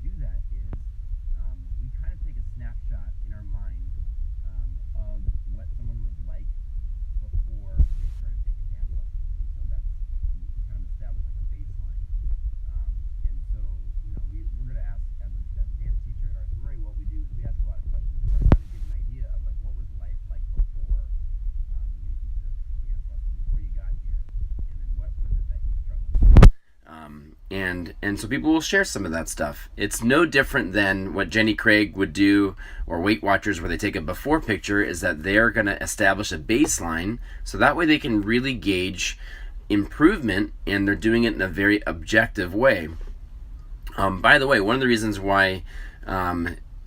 do that is we kind of take a snapshot in our mind of what someone was like before they started taking dance lessons. And so that's, we kind of establish like a baseline. And so, we're going to ask, as a dance teacher at Arthur Murray, what we do is we ask a lot of questions to kind of give an idea of like what was life like before you took dance lessons, before you got here, and then what was it that you struggled with. And so people will share some of that stuff. It's no different than what Jenny Craig would do, or Weight Watchers, where they take a before picture, is that they're going to establish a baseline, so that way they can really gauge improvement, and they're doing it in a very objective way. By the way, one of the reasons why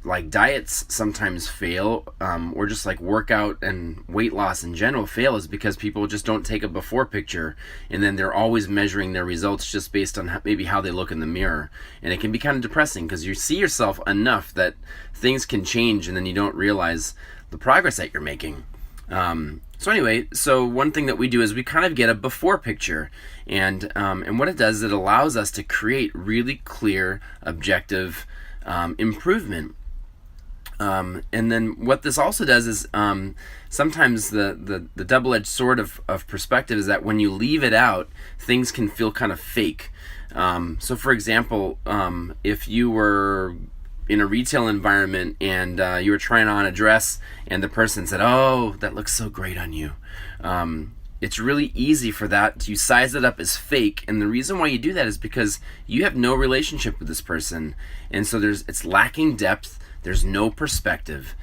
like diets sometimes fail, or just like workout and weight loss in general fail, is because people just don't take a before picture, and then they're always measuring their results just based on maybe how they look in the mirror. And it can be kind of depressing because you see yourself enough that things can change, and then you don't realize the progress that you're making. So one thing that we do is we kind of get a before picture, and what it does is it allows us to create really clear, objective improvement. And then what this also does is sometimes the double-edged sword of perspective is that when you leave it out, things can feel kind of fake. So for example, if you were in a retail environment and you were trying on a dress and the person said, "Oh, that looks so great on you," it's really easy for that to size it up as fake. And the reason why you do that is because you have no relationship with this person, and so it's lacking depth. There's no perspective.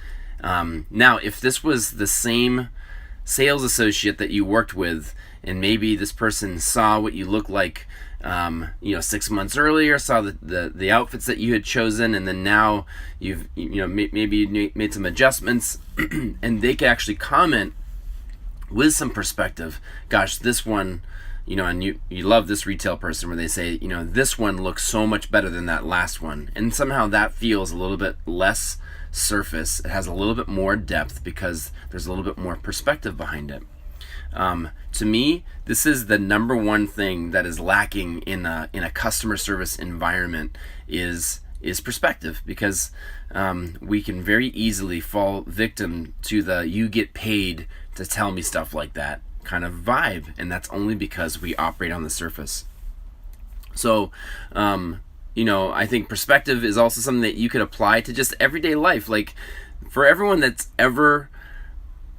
Now, if this was the same sales associate that you worked with, and maybe this person saw what you look like 6 months earlier, saw the outfits that you had chosen, and then now you've maybe you made some adjustments, and they could actually comment with some perspective. Gosh, this one, and you love this retail person where they say, this one looks so much better than that last one, and somehow that feels a little bit less surface. It has a little bit more depth because there's a little bit more perspective behind it. To me, this is the number one thing that is lacking in a customer service environment is perspective, because we can very easily fall victim to the "you get paid to tell me stuff like that" kind of vibe, and that's only because we operate on the surface. So I think perspective is also something that you could apply to just everyday life. Like, for everyone that's ever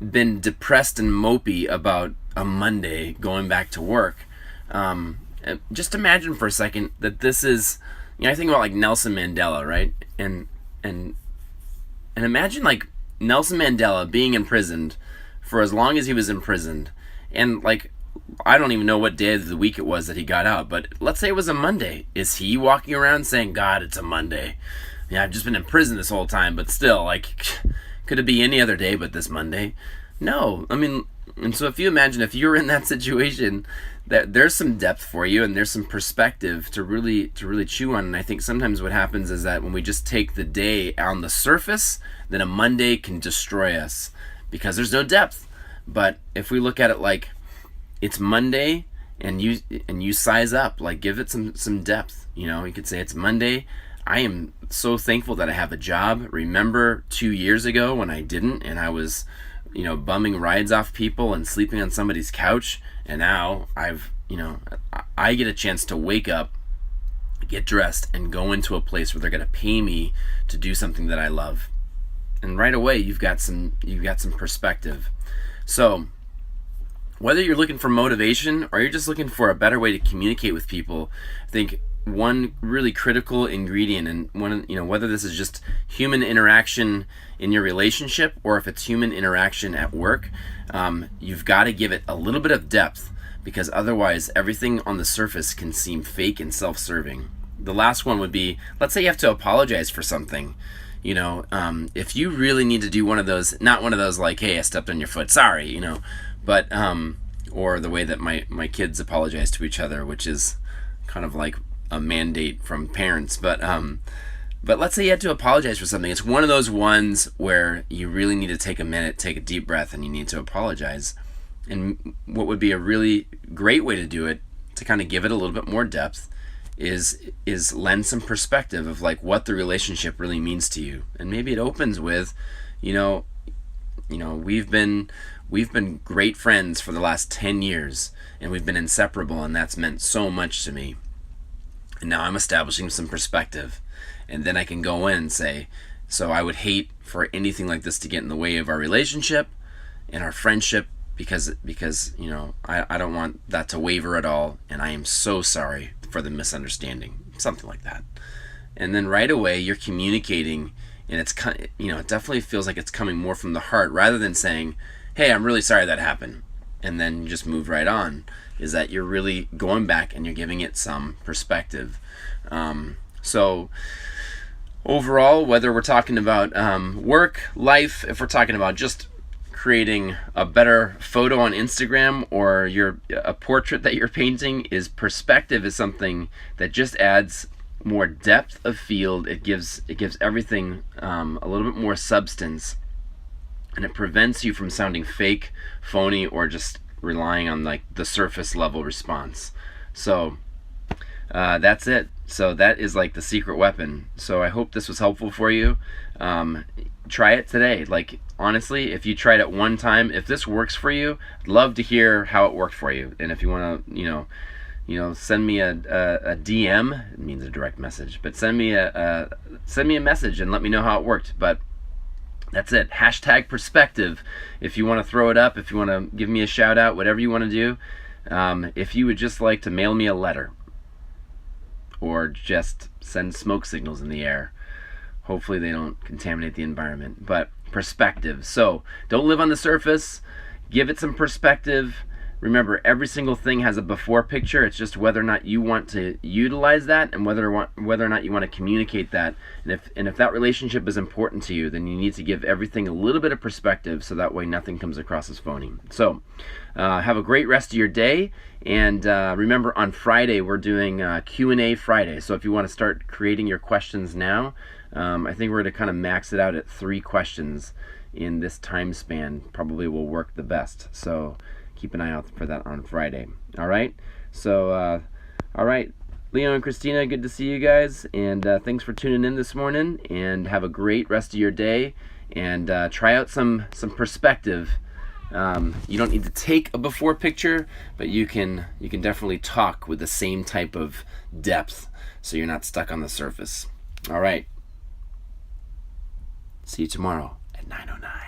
been depressed and mopey about a Monday going back to work, just imagine for a second that this is, I think about like Nelson Mandela, right? And imagine like Nelson Mandela being imprisoned for as long as he was imprisoned, and like, I don't even know what day of the week it was that he got out, but let's say it was a Monday. Is he walking around saying, "God, it's a Monday. Yeah, I've just been in prison this whole time, but still, like, could it be any other day but this Monday?" No. I mean, and so if you imagine if you're in that situation, that there's some depth for you and there's some perspective to really chew on. And I think sometimes what happens is that when we just take the day on the surface, then a Monday can destroy us because there's no depth. But if we look at it like it's Monday, and you size up, like, give it some depth. You could say, it's Monday. I am so thankful that I have a job. Remember 2 years ago when I didn't, and I was, bumming rides off people and sleeping on somebody's couch, and now I get a chance to wake up, get dressed, and go into a place where they're going to pay me to do something that I love. And right away, you've got some perspective. So, whether you're looking for motivation or you're just looking for a better way to communicate with people, I think one really critical ingredient, and whether this is just human interaction in your relationship or if it's human interaction at work, you've got to give it a little bit of depth, because otherwise everything on the surface can seem fake and self-serving. The last one would be, let's say you have to apologize for something. If you really need to do one of those, not one of those like, "Hey, I stepped on your foot, sorry," but or the way that my kids apologize to each other, which is kind of like a mandate from parents. But let's say you had to apologize for something. It's one of those ones where you really need to take a minute, take a deep breath, and you need to apologize. And what would be a really great way to do it, to kind of give it a little bit more depth, is lend some perspective of like what the relationship really means to you. And maybe it opens with, you know, we've been great friends for the last 10 years, and we've been inseparable, and that's meant so much to me. And now I'm establishing some perspective, and then I can go in and say, so I would hate for anything like this to get in the way of our relationship and our friendship, because I don't want that to waver at all, and I am so sorry for the misunderstanding, something like that. And then right away you're communicating, and it's it definitely feels like it's coming more from the heart rather than saying, hey, I'm really sorry that happened, and then you just move right on. Is that you're really going back and you're giving it some perspective. So overall, whether we're talking about work, life, if we're talking about just creating a better photo on Instagram or a portrait that you're painting, is perspective is something that just adds more depth of field. It gives everything a little bit more substance, and it prevents you from sounding fake, phony, or just relying on like the surface level response. So that's it. So that is like the secret weapon. So I hope this was helpful for you. Try it today. Like honestly, if you tried it one time, if this works for you, I'd love to hear how it worked for you. And if you want to, send me a DM. It means a direct message, but send me a message and let me know how it worked. But that's it. Hashtag perspective. If you want to throw it up, if you want to give me a shout out, whatever you want to do. If you would just like to mail me a letter or just send smoke signals in the air, hopefully they don't contaminate the environment. But perspective. So don't live on the surface. Give it some perspective. Remember, every single thing has a before picture. It's just whether or not you want to utilize that, and whether or not you want to communicate that. And if that relationship is important to you, then you need to give everything a little bit of perspective, so that way nothing comes across as phony. So have a great rest of your day. And remember, on Friday we're doing Q&A Friday. So if you want to start creating your questions now, I think we're going to kind of max it out at 3 questions in this time span. Probably will work the best. So keep an eye out for that on Friday. All right. So, all right, Leo and Christina, good to see you guys. And thanks for tuning in this morning. And have a great rest of your day. And try out some perspective. You don't need to take a before picture, but you can definitely talk with the same type of depth, so you're not stuck on the surface. All right. See you tomorrow at 9:09.